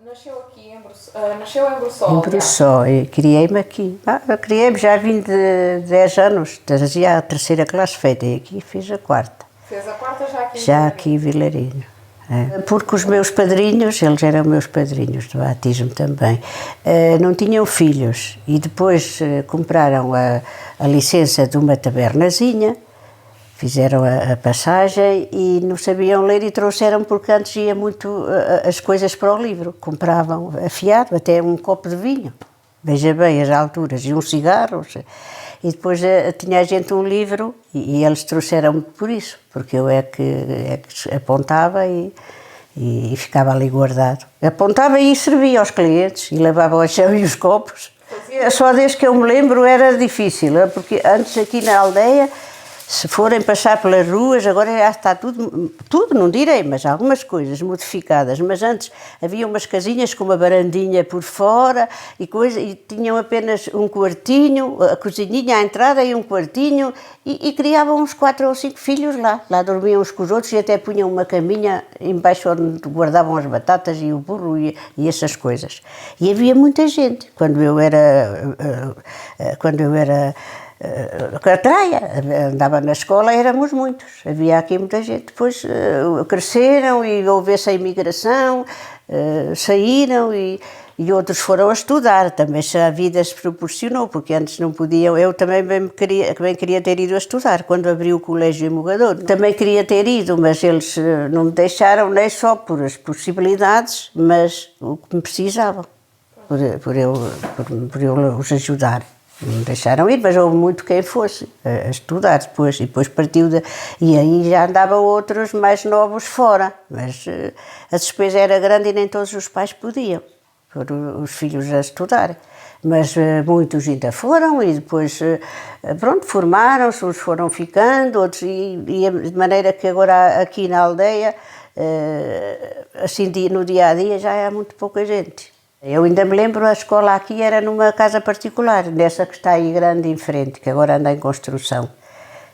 Nasceu aqui nasceu em Brussol. Em Brussol, e criei-me aqui. Eu criei-me, já vim de 10 anos, já a terceira classe feita, e aqui fiz a quarta. Fez a quarta já aqui em Já Vilarinho. aqui em Vilarinho. É. Porque os meus padrinhos, eles eram meus padrinhos de batismo também, não tinham filhos e depois compraram a licença de uma tabernazinha, fizeram a passagem e não sabiam ler e trouxeram, porque antes ia muito as coisas para o livro, compravam afiado, até um copo de vinho, veja bem as alturas, e uns cigarros. E depois tinha a gente um livro e eles trouxeram-me por isso, porque eu é que apontava e ficava ali guardado. Apontava e servia aos clientes e lavava o chão e os copos. Só desde que eu me lembro era difícil, porque antes aqui na aldeia, se forem passar pelas ruas, agora já está tudo, não direi, mas algumas coisas modificadas, mas antes havia umas casinhas com uma varandinha por fora e tinham apenas um quartinho, a cozinhinha à entrada e um quartinho, e criavam uns 4 ou 5 filhos lá dormiam uns com os outros e até punham uma caminha embaixo onde guardavam as batatas e o burro e essas coisas. E havia muita gente, quando eu era Catraia, andava na escola, éramos muitos, havia aqui muita gente. Depois cresceram e houve essa imigração, saíram e outros foram a estudar, também a vida se proporcionou, porque antes não podiam, eu também queria ter ido a estudar, quando abriu o colégio em Mogador. Também queria ter ido, mas eles não me deixaram, nem só por as possibilidades, mas o que me precisavam, por eu os ajudar. Não deixaram ir, mas houve muito quem fosse a estudar depois, e depois partiu e aí já andavam outros mais novos fora, mas a despesa era grande e nem todos os pais podiam pôr os filhos a estudar, mas muitos ainda foram e depois, pronto, formaram-se, uns foram ficando, outros, de maneira que agora aqui na aldeia, assim no dia a dia já há muito pouca gente. Eu ainda me lembro, a escola aqui era numa casa particular, nessa que está aí grande em frente, que agora anda em construção.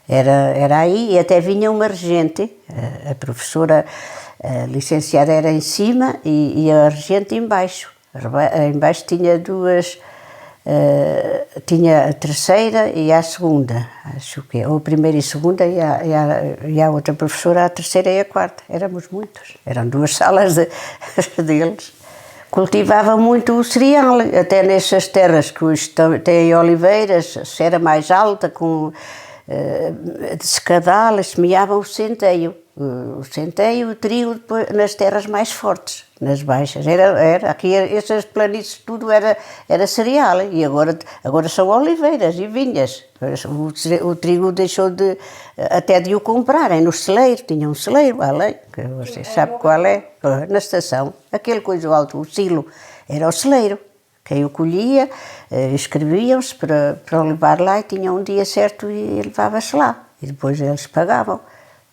Era aí e até vinha uma regente, a professora licenciada era em cima e a regente em baixo. Em baixo tinha duas, tinha a terceira e a segunda, acho que ou a primeira e segunda e a outra professora a terceira e a quarta. Éramos muitos, eram 2 salas deles. Cultivava muito o cereal, até nessas terras que hoje têm oliveiras, se era mais alta, de secadal, semeavam o centeio. O centeio, o trigo, depois, nas terras mais fortes, nas baixas. Aqui, essas planícies, tudo era cereal, e agora são oliveiras e vinhas. O trigo deixou até de o comprarem no celeiro, tinha um celeiro além, que você sabe qual é, na estação, aquele coisa alto, o silo, era o celeiro. Quem o colhia, escreviam-se para o levar lá e tinha um dia certo e levava-se lá, e depois eles pagavam.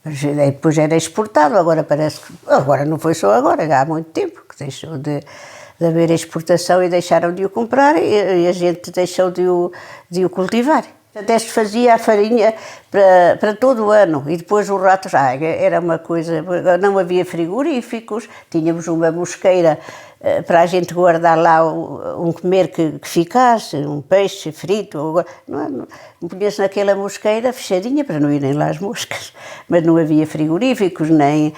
Depois era exportado, agora parece que... Agora não foi só agora, já há muito tempo que deixou de haver exportação e deixaram de o comprar e a gente deixou de o cultivar. Até se fazia a farinha para todo o ano e depois os ratos, era uma coisa, não havia frigoríficos, tínhamos uma mosqueira para a gente guardar lá um comer que ficasse, um peixe frito, não punha-se naquela mosqueira fechadinha para não irem lá as moscas, mas não havia frigoríficos nem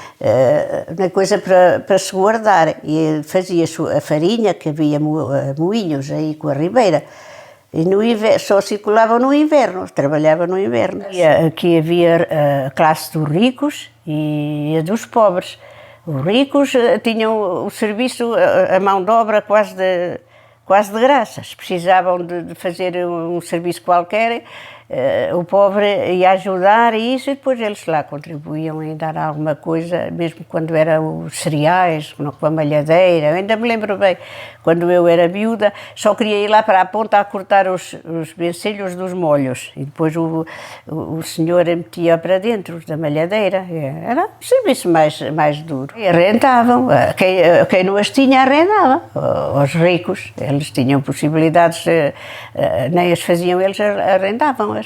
coisa para se guardar e fazia-se a farinha, que havia moinhos aí com a ribeira. E no inverno, só circulavam no inverno, trabalhava no inverno. Aqui havia a classe dos ricos e a dos pobres. Os ricos tinham o serviço, a mão de obra quase de graça. Se precisavam de fazer um serviço qualquer, o pobre ia ajudar e isso, e depois eles lá contribuíam em dar alguma coisa, mesmo quando eram os cereais, com a malhadeira. Eu ainda me lembro bem, quando eu era miúda, só queria ir lá para a ponta a cortar os vencilhos dos molhos e depois o senhor metia para dentro da malhadeira. Era um serviço mais duro. E arrendavam, quem não as tinha arrendava, aos ricos. Eles tinham possibilidades, nem as faziam, eles arrendavam.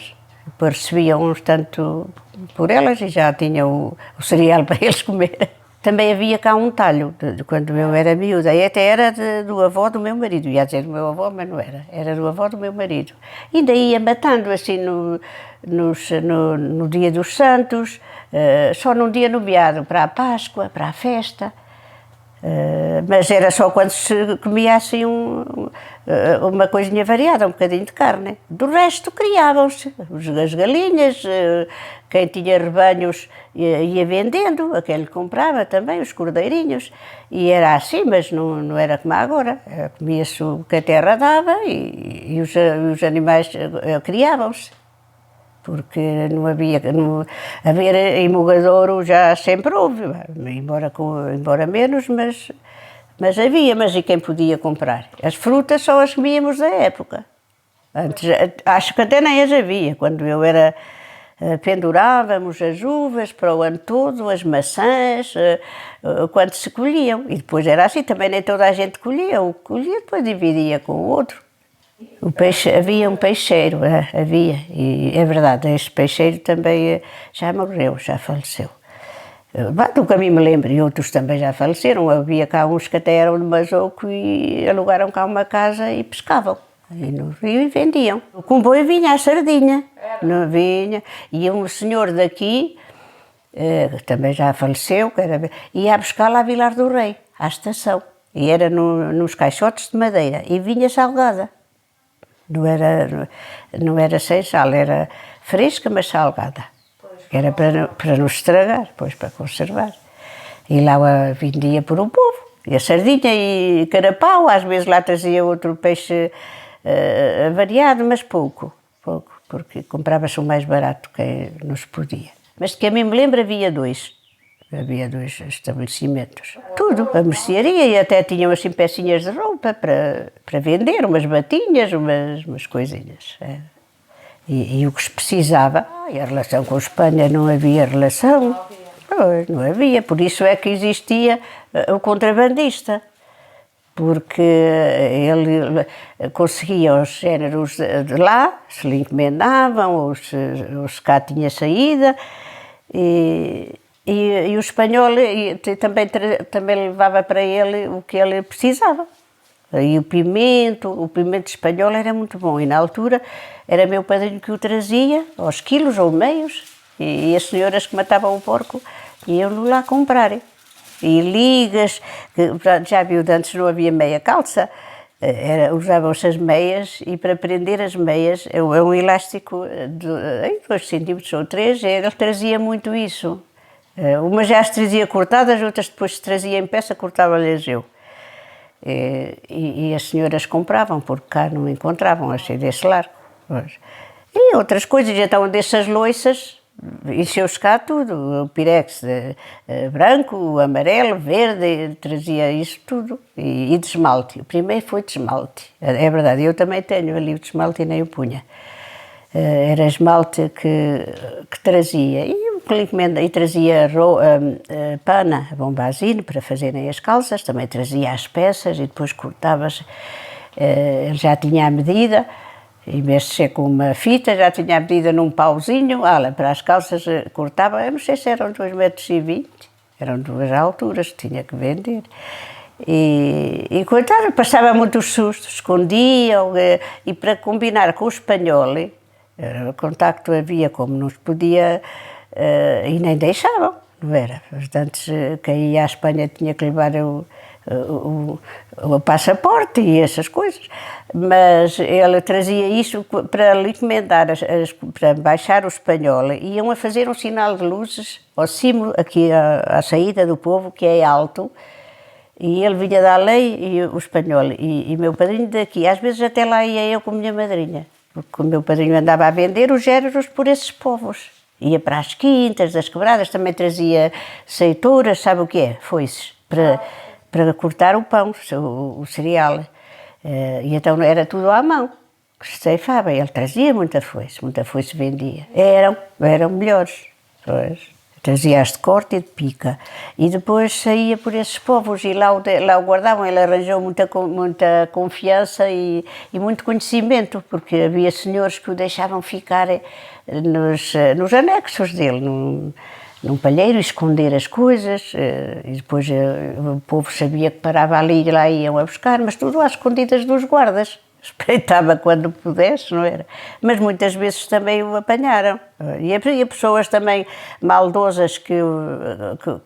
Depois recebiam uns tanto por elas e já tinham o cereal para eles comer. Também havia cá um talho, quando eu era miúda, e até era do avô do meu marido, ia dizer do meu avô, mas não era, era do avô do meu marido. E ainda ia matando assim no dia dos Santos, só num dia nomeado para a Páscoa, para a festa. Mas era só quando se comia assim uma coisinha variada, um bocadinho de carne. Do resto criavam-se as galinhas, quem tinha rebanhos ia vendendo, aquele comprava também, os cordeirinhos, e era assim, mas não era como agora. Comia-se o que a terra dava e os animais criavam-se. Porque não havia, haver emulgadouro já sempre houve, embora menos, mas havia, mas e quem podia comprar? As frutas só as comíamos da época. Antes, acho que até nem as havia, quando eu era, pendurávamos as uvas para o ano todo, as maçãs, quando se colhiam, e depois era assim, também nem toda a gente colhia, o que colhia depois dividia com o outro. O peixe, havia um peixeiro, havia, e é verdade, este peixeiro também já morreu, já faleceu. Do que a mim me lembro, e outros também já faleceram. Havia cá uns que até eram de Mazoco e alugaram cá uma casa e pescavam. E no rio e vendiam. O comboio vinha à sardinha, não vinha. E um senhor daqui, que também já faleceu, ia buscar lá a Vilar do Rei, à estação. E era nos caixotes de madeira, e vinha salgada. Não era sem sal, era fresca, mas salgada. Era para não estragar, depois para conservar. E lá vendia por um povo. E a sardinha e carapau, às vezes lá trazia outro peixe variado, mas pouco, porque comprava-se o mais barato que nos podia. Mas de que a mim me lembro havia dois estabelecimentos. Tudo, a mercearia, e até tinham assim pecinhas de roupa para vender, umas batinhas, umas coisinhas. E o que se precisava, e a relação com a Espanha não havia relação, não havia, por isso é que existia o contrabandista, porque ele conseguia os géneros de lá, se lhe encomendavam, ou se cá tinha saída, e o espanhol também levava para ele o que ele precisava. E o pimento espanhol era muito bom, e na altura era meu padrinho que o trazia, aos quilos ou meios, e as senhoras que matavam o porco iam lá comprar. E ligas, que já viu, antes não havia meia calça, usavam-se as meias, e para prender as meias, é um elástico de 2 centímetros ou 3, ele trazia muito isso. Umas já as trazia cortadas, outras depois se trazia em peça, cortava-lhes eu. E as senhoras compravam, porque cá não encontravam, achei desse largo. E outras coisas, então dessas loiças, encheu-se cá tudo, o pirex branco, amarelo, verde, trazia isso tudo, e de esmalte. O primeiro foi de esmalte, é verdade, eu também tenho ali o de esmalte e nem o punha. Era esmalte que trazia, e trazia pana, bombazine, para fazerem as calças, também trazia as peças e depois cortava-se, ele já tinha a medida, em vez de ser com uma fita, já tinha a medida num pauzinho, para as calças cortava, eu não sei se eram 2,20 m, eram 2 alturas que tinha que vender. E coitado, passava muitos sustos, escondiam, e para combinar com o espanhol, o contacto havia, como não se podia, e nem deixavam, não era? Antes, quem ia à Espanha tinha que levar o passaporte e essas coisas, mas ele trazia isso para lhe encomendar, para baixar o espanhol, iam a fazer um sinal de luzes ao cimo, aqui à saída do povo, que é alto, e ele vinha da lei e o espanhol, e meu padrinho daqui, às vezes até lá ia eu com a minha madrinha, porque o meu padrinho andava a vender os géneros por esses povos. Ia para as quintas, das quebradas, também trazia ceituras, sabe o que é? Foices, para cortar o pão, o cereal. E então era tudo à mão, que se ceifava. Ele trazia muita foice vendia. Eram melhores. Pois. Trazia as de corte e de pica. E depois saía por esses povos e lá o guardavam. Ele arranjou muita confiança e muito conhecimento, porque havia senhores que o deixavam ficar nos anexos dele, num palheiro, esconder as coisas, e depois o povo sabia que parava ali e lá iam a buscar, mas tudo às escondidas dos guardas. Espreitava quando pudesse, não era? Mas muitas vezes também o apanharam. E havia pessoas também maldosas que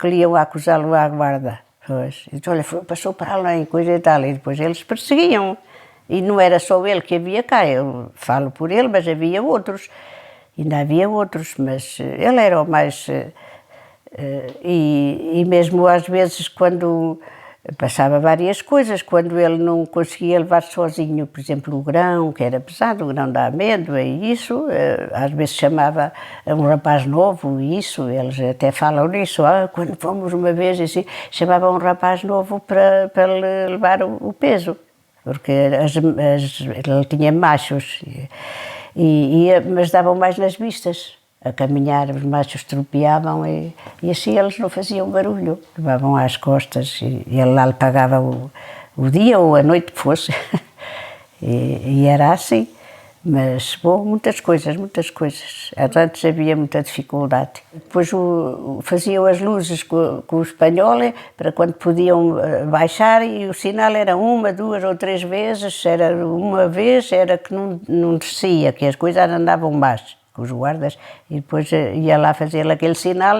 lhe iam acusá-lo à guarda. Pois. Então, olha, passou para além, coisa e tal. E depois eles perseguiam. E não era só ele que havia cá, eu falo por ele, mas havia outros. Ainda havia outros, mas ele era o mais... E mesmo às vezes quando... Passava várias coisas, quando ele não conseguia levar sozinho, por exemplo, o grão, que era pesado, o grão da amêndoa e isso, às vezes chamava um rapaz novo e isso, eles até falam nisso, quando fomos uma vez, assim, chamava um rapaz novo para levar o peso, porque ele tinha machos, mas davam mais nas vistas. A caminhar, os machos tropeavam e assim eles não faziam barulho, levavam às costas e ele lá lhe pagava o dia ou a noite que fosse e era assim, mas bom, muitas coisas, antes havia muita dificuldade. Depois faziam as luzes com o espanhol para quando podiam baixar e o sinal era uma, duas ou três vezes, era uma vez era que não descia, que as coisas andavam baixo. Com os guardas, e depois ia lá fazer aquele sinal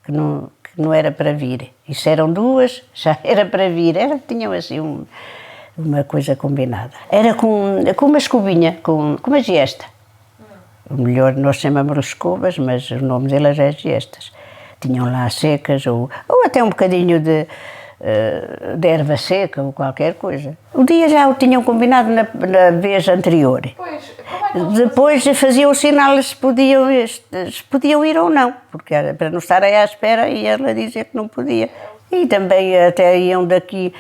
que não era para vir. E se eram duas, já era para vir. Tinham assim uma coisa combinada. Era com uma escobinha, com uma giesta. O melhor nós chamamos escovas, mas o nome delas é giestas. Tinham lá secas ou até um bocadinho de erva seca ou qualquer coisa. O dia já o tinham combinado na vez anterior. Pois, como é que Depois faziam o sinal se podiam ir ou não, porque era para não estarem à espera e ela dizia que não podia. E também até iam daqui,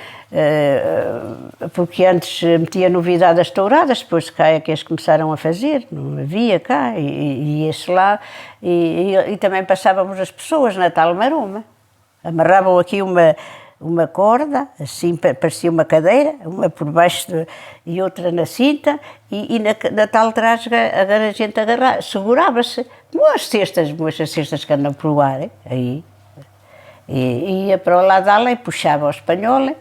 porque antes metia novidade as touradas, depois cá é que eles começaram a fazer, não havia cá, e ia-se lá, e também passávamos as pessoas na tal maroma. Amarravam aqui uma corda, assim parecia uma cadeira, uma por baixo e outra na cinta, e na tal trasga a gente segurava-se, como as cestas que andam por o ar, aí, e ia para o lado dela e puxava o espanhol,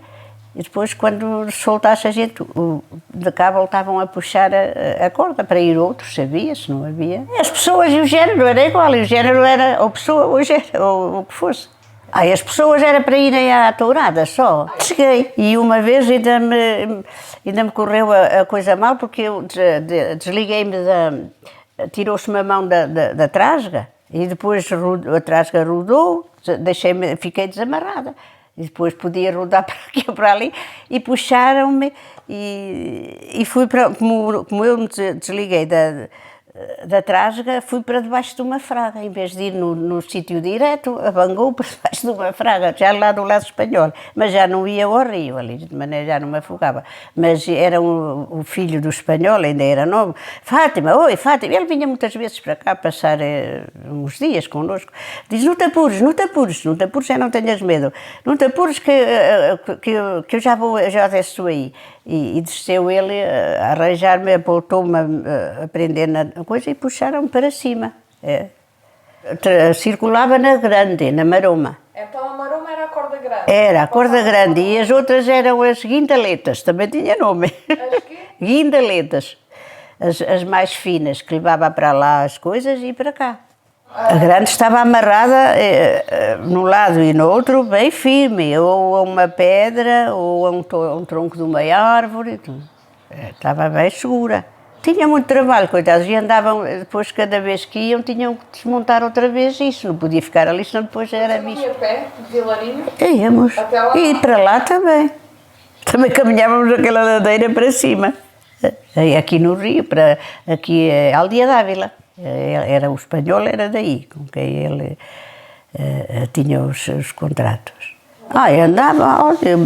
e depois quando soltasse a gente, de cá voltavam a puxar a corda para ir outros, sabia-se, não havia. As pessoas e o género era igual, e o género era ou pessoa ou género, ou o que fosse. As pessoas era para irem à tourada só. Cheguei e uma vez ainda me correu a coisa mal porque eu desliguei-me tirou-se-me a mão da trasga e depois a trasga rodou, fiquei desamarrada. E depois podia rodar para aqui ou para ali e puxaram-me e fui para, como eu me desliguei da trasga, fui para debaixo de uma fraga, em vez de ir no sítio direto, abangou para debaixo de uma fraga, já lá do lado espanhol, mas já não ia ao rio, ali de maneira já não me afogava, mas era o filho do espanhol, ainda era novo, Fátima, oi Fátima, ele vinha muitas vezes para cá passar uns dias connosco, diz, não te apures, já não tenhas medo, não te apures que eu já desço aí. E desceu ele a arranjar-me, voltou-me a prender na coisa e puxaram-me para cima. Circulava na grande, na maroma. Então a maroma era a corda grande? Era a corda grande e as outras eram as guindaletas, também tinha nome. As quê? Guindaletas, as mais finas, que levava para lá as coisas e para cá. A grande estava amarrada num lado e no outro bem firme, ou a uma pedra, ou a um tronco de uma árvore, estava bem segura. Tinha muito trabalho, coitados, e andavam, depois cada vez que iam, tinham que desmontar outra vez isso, não podia ficar ali, senão depois era visto. Você ia a pé, de Vilarinho? Íamos, Até lá? e para lá também. Também caminhávamos aquela ladeira para cima, aqui no Rio, aqui é a Aldeia d'Ávila. O espanhol era daí, com quem ele tinha os contratos. Andava, olha,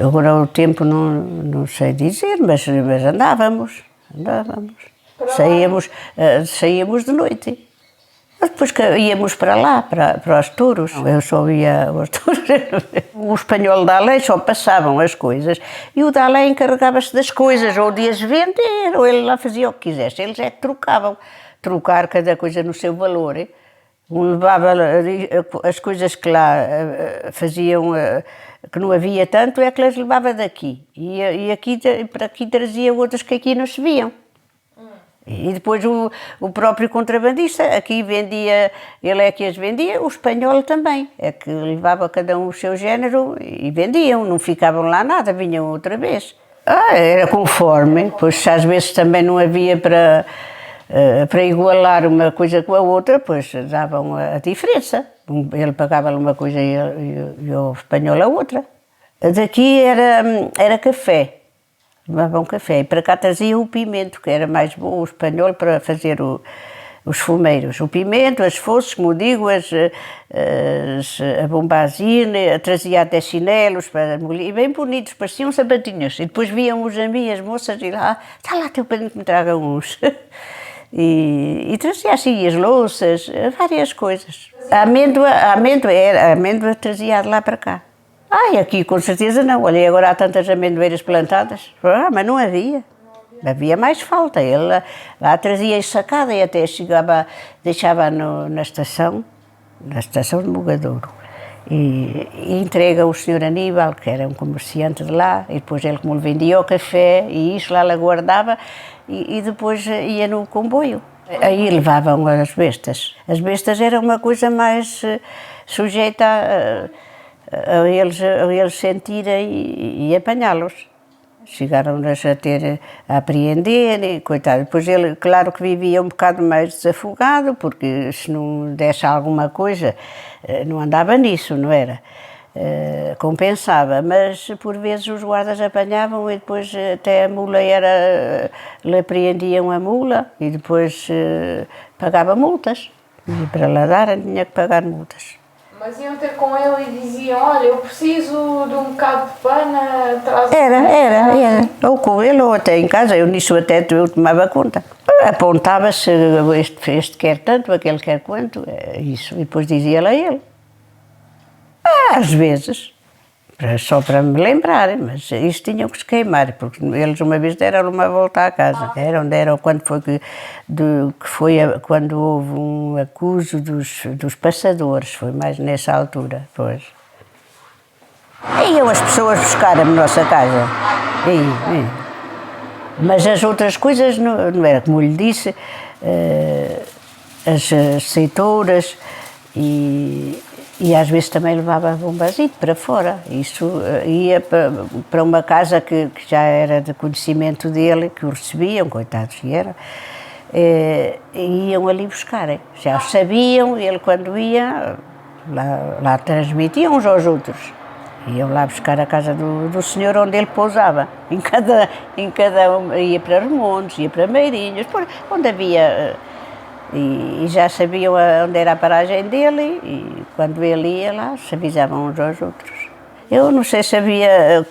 agora o tempo não sei dizer, mas andávamos. Saíamos de noite. Depois íamos para lá, para os touros. Eu só ia aos touros. O espanhol da lei só passavam as coisas e o da lei encarregava-se das coisas, ou de as vender, ou ele lá fazia o que quisesse. Eles é que trocavam. Trocar cada coisa no seu valor. Levava as coisas que lá faziam, que não havia tanto, é que las levava daqui. E aqui, para aqui trazia outras que aqui não se viam. E depois o próprio contrabandista aqui vendia, ele é que as vendia, o espanhol também, é que levava cada um o seu género e vendiam, não ficavam lá nada, vinham outra vez. Era conforme, pois às vezes também não havia para igualar uma coisa com a outra, pois davam a diferença. Ele pagava-lhe uma coisa e o espanhol a outra. Daqui era café. Tomavam café e para cá trazia o pimento, que era mais bom, o espanhol, para fazer os fumeiros. O pimento, as fosses, como digo, a bombazina, trazia até chinelos para molir, bem bonitos, pareciam sapatinhos. E depois viam os amigos, as moças, e lá, está lá teu padrinho que me traga uns. E trazia assim as louças, várias coisas. A amêndoa trazia de lá para cá. Aqui com certeza não. Olha, agora há tantas amendoeiras plantadas. Mas não havia. Havia mais falta. Ele lá trazia sacada e até chegava, deixava na estação de Mogadouro. E entrega ao senhor Aníbal, que era um comerciante de lá, e depois ele, como lhe vendia o café, e isso lá guardava, e depois ia no comboio. Aí levavam as bestas. As bestas eram uma coisa mais sujeita a eles sentirem e apanhá-los. Chegaram-nas a apreender, coitado. Depois ele, claro que vivia um bocado mais desafogado, porque se não desse alguma coisa, não andava nisso, não era? Compensava, mas por vezes os guardas apanhavam e depois até a mula lhe apreendiam a mula e depois pagava multas. E para lá dar tinha que pagar multas. Mas iam ter com ele e diziam, olha, eu preciso de um bocado de pana, traz... Era. Ou com ele ou até em casa, eu nisso até eu tomava conta. Apontava-se, este quer tanto, aquele quer quanto, isso, e depois dizia-lhe a ele. Às vezes, só para me lembrarem, mas isso tinham que se queimar, porque eles uma vez deram uma volta à casa. Deram quando quando houve um acuso dos passadores, foi mais nessa altura, pois. Iam as pessoas buscar-me na nossa casa. Mas as outras coisas não era, como lhe disse, as aceitoras e às vezes também levava bombazito para fora. Isso ia para uma casa que já era de conhecimento dele, que o recebiam, coitados que eram, e iam ali buscarem. Já sabiam, ele quando ia, lá transmitiam uns aos outros. Iam lá buscar a casa do senhor onde ele pousava. Em cada um, ia para Remontes, ia para Meirinhos, onde havia... E já sabiam onde era a paragem dele e quando ele ia lá, se avisavam uns aos outros. Eu não sei se havia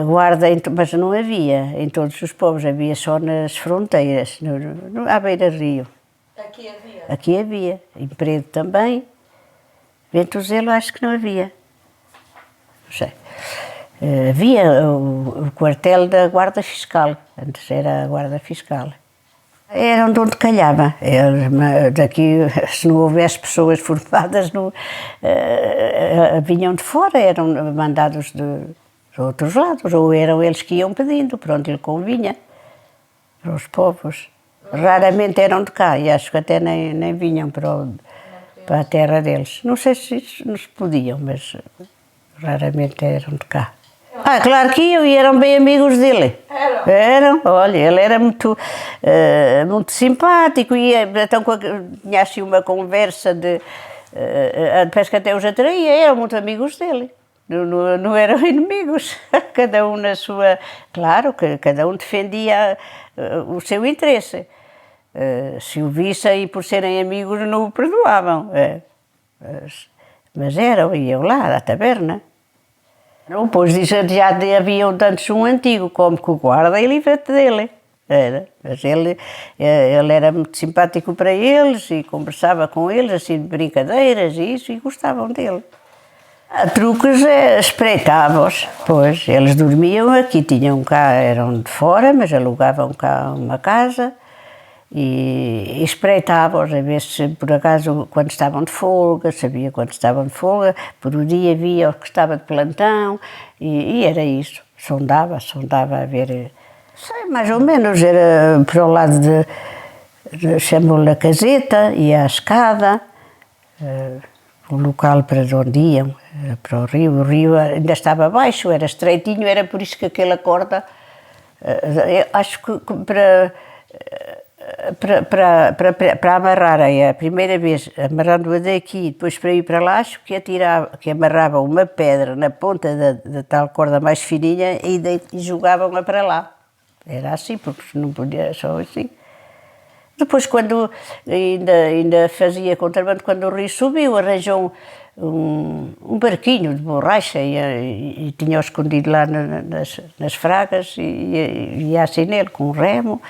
guarda, mas não havia em todos os povos, havia só nas fronteiras, à beira-rio. Aqui havia, em Peredo também, Ventuzelo acho que não havia, não sei. Havia o quartel da Guarda Fiscal, antes era a Guarda Fiscal. Eram de onde calhava. Daqui, se não houvesse pessoas formadas, vinham de fora, eram mandados de outros lados, ou eram eles que iam pedindo, para onde lhe convinha, para os povos. Raramente eram de cá, e acho que até nem vinham para a terra deles. Não sei se nos podiam, mas raramente eram de cá. Claro que iam e eram bem amigos dele. Eram, olha, ele era muito simpático e então tinha assim uma conversa parece que até os atraía, eram muito amigos dele, não eram inimigos, cada um na sua, claro que cada um defendia o seu interesse, se o vissem e por serem amigos não o perdoavam, mas iam lá à taberna. Não, pois já havia tantos um antigo, como que o guarda e livra-te dele. Mas ele era muito simpático para eles e conversava com eles, assim, de brincadeiras e isso, e gostavam dele. A truques espreitavam-os, pois, eles dormiam aqui, tinham cá, eram de fora, mas alugavam cá uma casa e espreitava-os a ver se por acaso quando estavam de folga, sabia quando estavam de folga, por o dia via o que estava de plantão e era isso, sondava a ver, sei, mais ou menos, era para o lado chamou-lhe a caseta, ia à escada, o local para onde iam, para o rio ainda estava baixo, era estreitinho, era por isso que aquela corda, acho que para amarrar a primeira vez, amarrando-a daqui, depois para ir para lá, acho que amarrava uma pedra na ponta da tal corda mais fininha e jogavam-a para lá. Era assim, porque não podia só assim. Depois, quando ainda fazia contrabando, quando o rio subiu, arranjou um barquinho de borracha e tinha-o escondido lá nas fragas e ia assim nele, com um remo,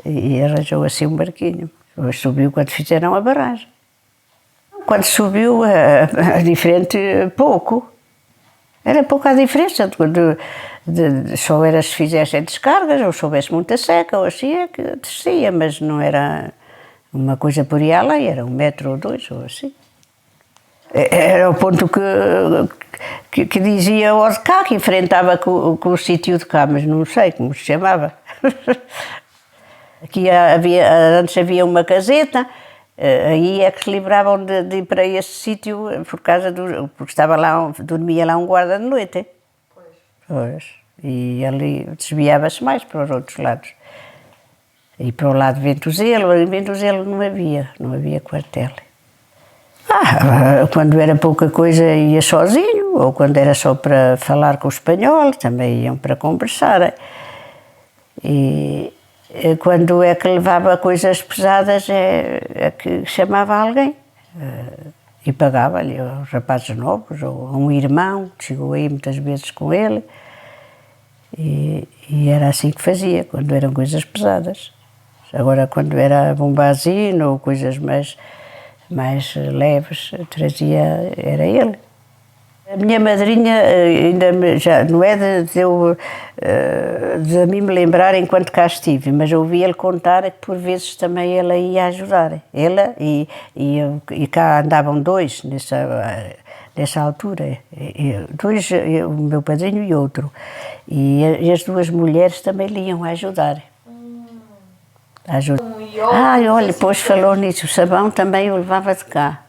e arranjou assim um barquinho. Depois subiu quando fizeram a barragem. Quando subiu, diferente pouco. Era pouca a diferença, só era se fizessem descargas, ou se houvesse muita seca, ou assim é que descia, mas não era uma coisa por aí além, era 1 metro ou 2, ou assim. Era o ponto que dizia o de cá, que enfrentava com o sítio de cá, mas não sei como se chamava. Aqui antes havia uma caseta, aí é que se livravam de ir para esse sítio porque dormia lá um guarda de noite. Pois. E ali desviava-se mais para os outros lados. E para o lado de Ventuzelo, em Ventuzelo não havia quartel. Quando era pouca coisa ia sozinho, ou quando era só para falar com o espanhol, também iam para conversar. E quando é que levava coisas pesadas é que chamava alguém e pagava-lhe aos rapazes novos, ou a um irmão, que chegou aí muitas vezes com ele, e era assim que fazia, quando eram coisas pesadas. Agora, quando era bombazino ou coisas mais leves, era ele. A minha madrinha ainda já não é de mim me lembrar enquanto cá estive, mas ouvi-lhe contar que por vezes também ela ia ajudar. Ela e cá andavam 2 nessa altura, dois, o meu padrinho e outro. E as 2 mulheres também lhe iam ajudar. Olha, depois falou nisso, o sabão também o levava de cá,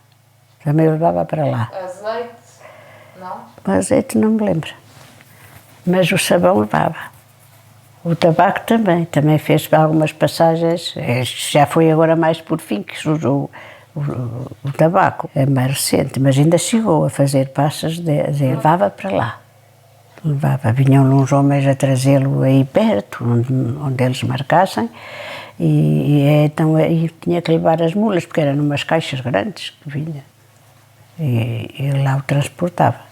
também o levava para lá. Azeite? Não? O azeite não me lembro, mas o sabão levava. O tabaco também fez algumas passagens, já foi agora mais por fim que se usou o tabaco, é mais recente, mas ainda chegou a fazer passas, levava para lá. Vinham uns homens a trazê-lo aí perto, onde eles marcassem, então aí tinha que levar as mulas, porque eram umas caixas grandes que vinha, e lá o transportava.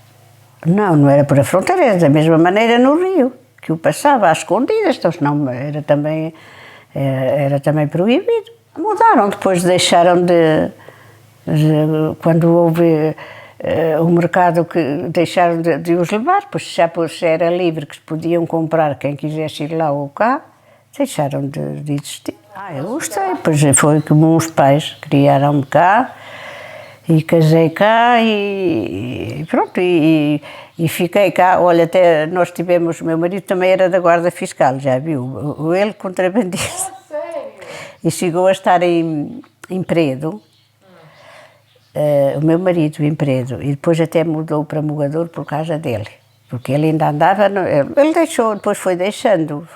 Não era por a fronteira, era da mesma maneira no rio, que o passava às escondidas, então senão era também proibido. Mudaram, depois deixaram quando houve o mercado, que deixaram de os levar, pois já era livre, que se podiam comprar quem quisesse ir lá ou cá, deixaram de existir. Eu gostei, pois foi como os pais criaram-me cá, e casei cá e pronto, e fiquei cá. Olha, até nós tivemos, o meu marido também era da guarda fiscal, já viu, ele contrabandista. Sério? E chegou a estar em Peredo, o meu marido em Peredo, e depois até mudou para Mogador por causa dele, porque ele ainda andava, ele deixou, depois foi deixando,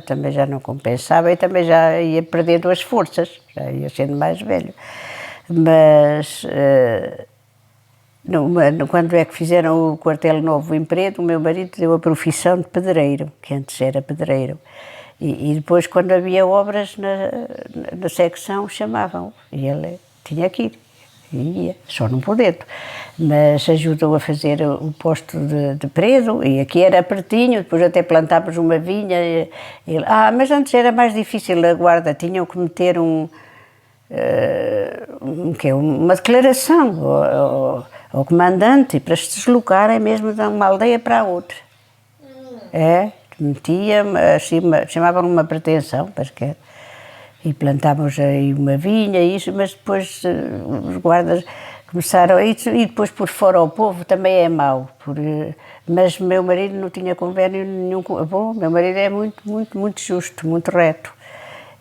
também já não compensava e também já ia perdendo as forças, já ia sendo mais velho. Mas quando é que fizeram o quartel novo em Peredo, o meu marido deu a profissão de pedreiro, que antes era pedreiro. E depois, quando havia obras na secção, chamavam, e ele tinha que ir, e ia, só não por dentro. Mas ajudou a fazer o posto de Peredo, e aqui era pertinho, depois até plantávamos uma vinha. Mas antes era mais difícil a guarda, tinham que meter uma declaração ao comandante para se deslocarem mesmo de uma aldeia para a outra. Metia assim, chamavam uma pretensão, e plantámos aí uma vinha, isso, mas depois os guardas começaram, e depois por fora o povo também é mau, mas meu marido não tinha convênio nenhum, bom, meu marido é muito justo, muito reto,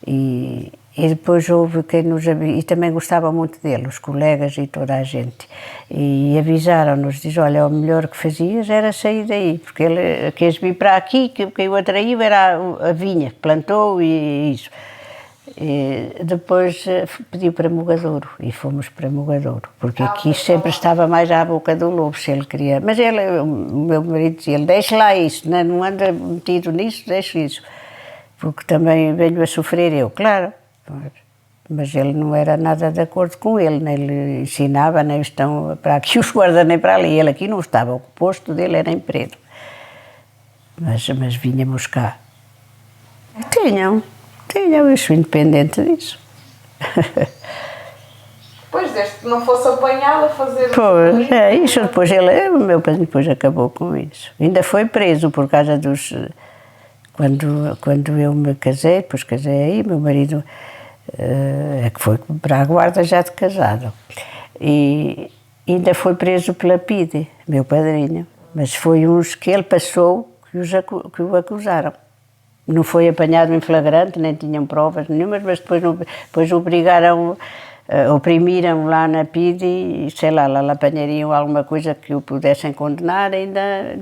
e depois houve quem nos e também gostava muito dele, os colegas e toda a gente, e avisaram-nos, diz, olha, o melhor que fazias era sair daí, porque ele quis vir para aqui, que o atraiu era a vinha, plantou e isso. E depois pediu para Mogadouro e fomos para Mogadouro, porque aqui sempre estava mais à boca do lobo, se ele queria. Mas o meu marido dizia, ele deixa lá isso, não anda metido nisso, deixa isso, porque também venho a sofrer eu, claro. Mas ele não era nada de acordo com ele, nem lhe ensinava, nem estão para aqui os guardas, nem para ali. Ele aqui não estava, o posto dele era em Peredo. Mas vinhamos cá. Tinham, eu sou independente disso. Pois, desde que não fosse apanhado a fazer... Pois, isso depois o meu pai depois acabou com isso. Ainda foi preso por causa dos... Quando eu me casei, depois casei aí, meu marido é que foi para a guarda já de casado. E ainda foi preso pela PIDE, meu padrinho. Mas foi uns que ele passou que o acusaram. Não foi apanhado em flagrante, nem tinham provas nenhumas, mas depois obrigaram, oprimiram lá na PIDE e, sei lá apanhariam alguma coisa que o pudessem condenar, ainda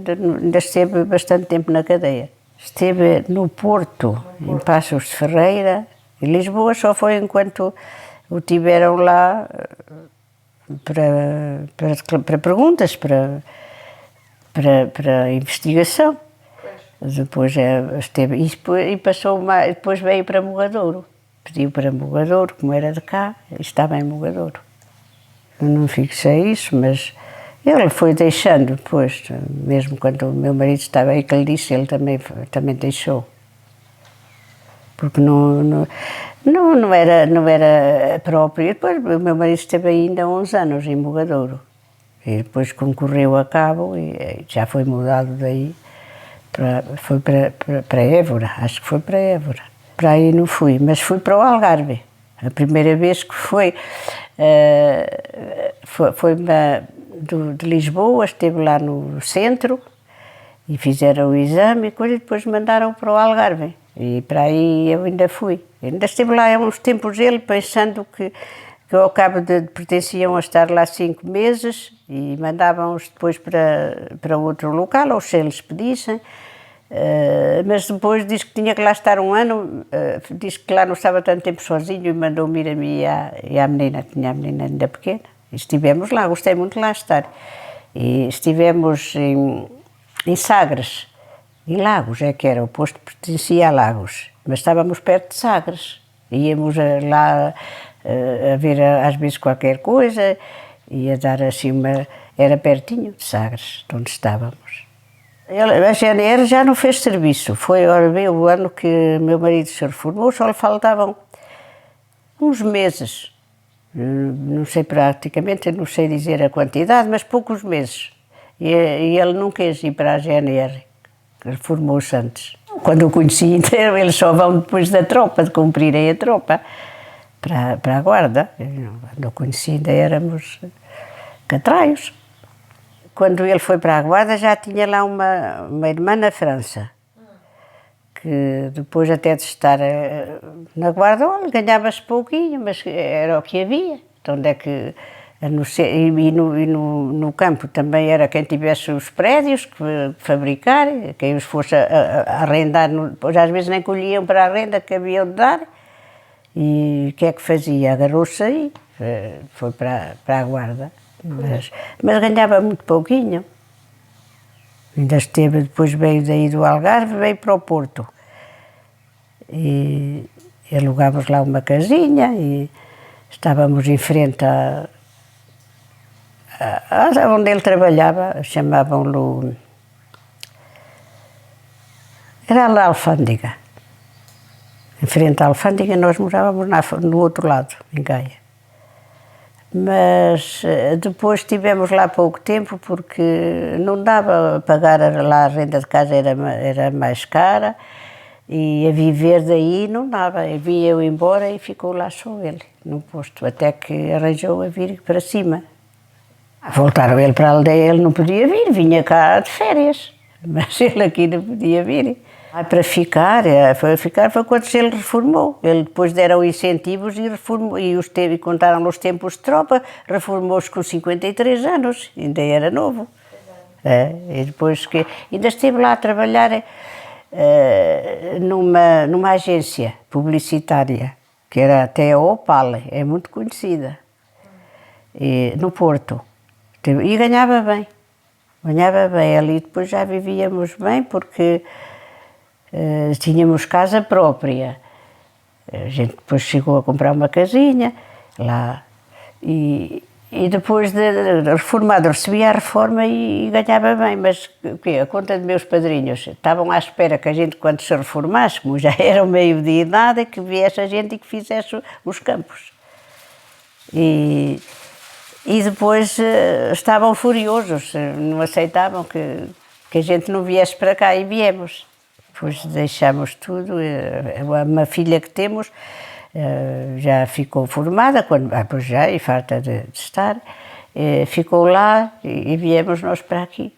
esteve bastante tempo na cadeia. Esteve no Porto, em Passos de Ferreira, em Lisboa só foi enquanto o tiveram lá para perguntas, para investigação. Depois esteve, e passou mais, depois veio para Mogadouro, pediu para Mogadouro, como era de cá, e estava em Mogadouro. Eu não fixei isso, mas ele foi deixando depois, mesmo quando o meu marido estava aí, que ele disse, ele também deixou. Porque não era próprio. E depois o meu marido esteve ainda 11 anos em Mogadouro. E depois concorreu a cabo e já foi mudado daí. Foi para Évora, acho que foi para Évora. Para aí não fui, mas fui para o Algarve. A primeira vez que foi de Lisboa, esteve lá no centro e fizeram o exame e depois mandaram para o Algarve. E para aí eu ainda fui. Ainda estive lá há uns tempos ele, pensando que ao cabo pertenciam a estar lá 5 meses e mandavam-os depois para outro local, ou se eles pedissem. Mas depois disse que tinha que lá estar 1 ano, disse que lá não estava tanto tempo sozinho e mandou-me ir a mim e à menina, tinha a menina ainda pequena. E estivemos lá, gostei muito de lá estar. E estivemos em Sagres, em Lagos, que era, o posto pertencia a Lagos, mas estávamos perto de Sagres. Íamos lá a ver às vezes qualquer coisa e a dar assim era pertinho de Sagres, de onde estávamos. A GNR já não fez serviço, foi o ano que meu marido se reformou, só lhe faltavam uns meses, não sei praticamente, não sei dizer a quantidade, mas poucos meses. E ele não quis ir para a GNR, que reformou-se antes. Quando o conheci inteiro, eles só vão depois da tropa, de cumprirem a tropa, para a guarda. Quando o conheci ainda éramos catraios. Quando ele foi para a guarda já tinha lá uma irmã na França, que depois até de estar na guarda, olha, ganhava-se pouquinho, mas era o que havia. Então, onde é que, no campo também era quem tivesse os prédios que fabricar, quem os fosse a arrendar, depois às vezes nem colhiam para a renda que haviam de dar. E o que é que fazia? Agarrou-se aí, foi para a guarda. Mas ganhava muito pouquinho. Ainda esteve, depois veio daí do Algarve, veio para o Porto. E alugámos lá uma casinha e estávamos em frente a onde ele trabalhava, chamavam-lo... Era lá a alfândega. Em frente à alfândega nós morávamos no outro lado, em Gaia. Mas depois estivemos lá pouco tempo porque não dava a pagar lá, a renda de casa era mais cara E a viver daí não dava, vinha eu embora e ficou lá só ele, no posto, até que arranjou a vir para cima. Voltaram ele para a aldeia, ele não podia vir, vinha cá de férias, mas ele aqui não podia vir. Para ficar, foi quando ele reformou. Ele depois deram incentivos e reformou, e contaram os tempos de tropa, reformou-se com 53 anos, ainda era novo. E depois que ainda esteve lá a trabalhar numa agência publicitária, que era até a Opal, é muito conhecida, no Porto. E ganhava bem, ali depois já vivíamos bem, porque tínhamos casa própria. A gente depois chegou a comprar uma casinha lá e depois de reformado recebia a reforma e ganhava bem, mas a conta de meus padrinhos estavam à espera que a gente, quando se reformasse, como já era o meio de idade, que viesse a gente e que fizesse os campos. E depois estavam furiosos, não aceitavam que a gente não viesse para cá, e viemos. Depois deixamos tudo, uma filha que temos já ficou formada, pois já, e farta de estar, ficou lá e viemos nós para aqui.